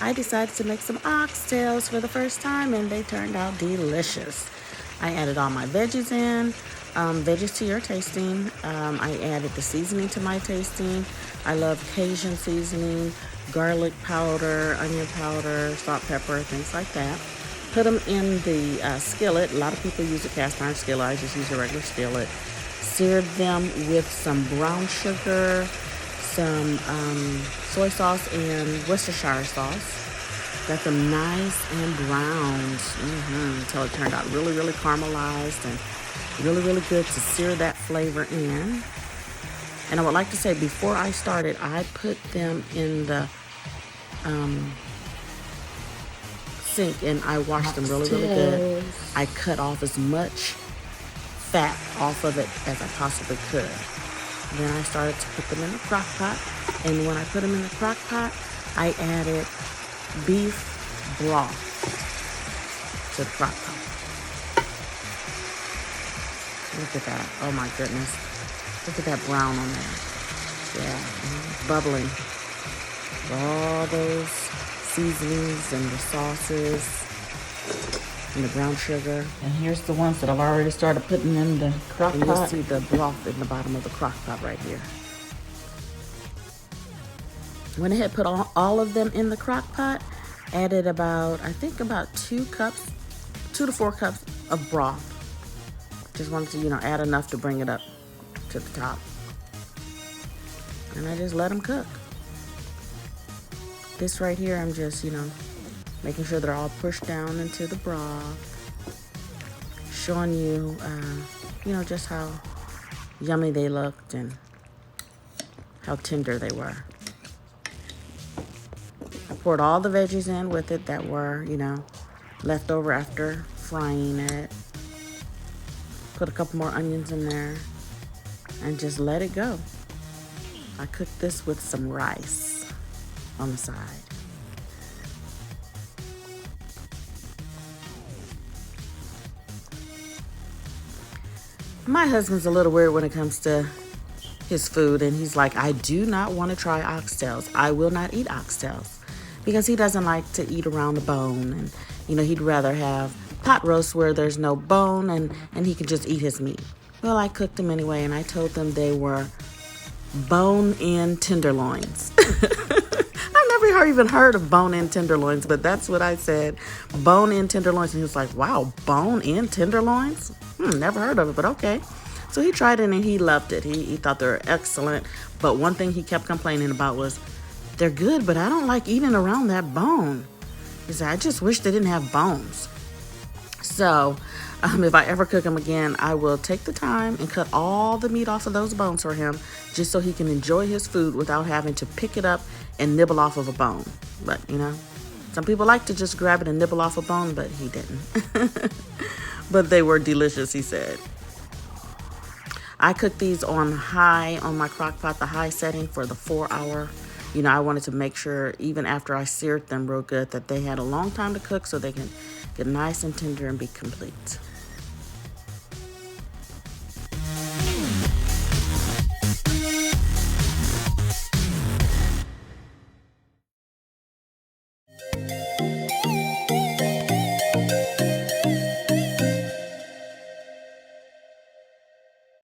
I decided to make some oxtails for the first time, and they turned out delicious. I added all my veggies in, veggies to your tasting. I added the seasoning to my tasting. I love Cajun seasoning, garlic powder, onion powder, salt, pepper, things like that. Put them in the skillet. A lot of people use a cast iron skillet. I just use a regular skillet. Seared them with some brown sugar, some soy sauce, and Worcestershire sauce. Got them nice and browned until it turned out really, really caramelized and really, really good to sear that flavor in. And I would like to say, before I started, I put them in the sink and I washed them really, really good. I cut off as much fat off of it as I possibly could. Then I started to put them in the crock pot. And when I put them in the crock pot, I added beef broth to the crock pot. Look at that. Oh my goodness. Look at that brown on there. Yeah, bubbling. All those seasonings and the sauces and the brown sugar. And here's the ones that I've already started putting in the crock pot. You'll see the broth in the bottom of the crock pot right here. Went ahead, put all of them in the crock pot. Added about 2 to 4 cups of broth. Just wanted to, add enough to bring it up to the top. And I just let them cook. This right here, I'm just, making sure they're all pushed down into the broth. Showing you, just how yummy they looked and how tender they were. I poured all the veggies in with it that were, left over after frying it. Put a couple more onions in there and just let it go. I cooked this with some rice on the side. My husband's a little weird when it comes to his food, and he's like, I do not want to try oxtails. I will not eat oxtails because he doesn't like to eat around the bone, and he'd rather have pot roast where there's no bone and he can just eat his meat. Well, I cooked them anyway, and I told them they were bone-in tenderloins. I've never even heard of bone-in tenderloins, but that's what I said, bone-in tenderloins. And he was like, wow, bone-in tenderloins? Never heard of it, but okay. So he tried it and he loved it. He thought they were excellent. But one thing he kept complaining about was, they're good, but I don't like eating around that bone. He said, I just wish they didn't have bones. So if I ever cook them again, I will take the time and cut all the meat off of those bones for him, just so he can enjoy his food without having to pick it up and nibble off of a bone. But, some people like to just grab it and nibble off a bone, but he didn't. But they were delicious, he said. I cooked these on high on my crock pot, the high setting, for the 4-hour. I wanted to make sure, even after I seared them real good, that they had a long time to cook so they can get nice and tender and be complete.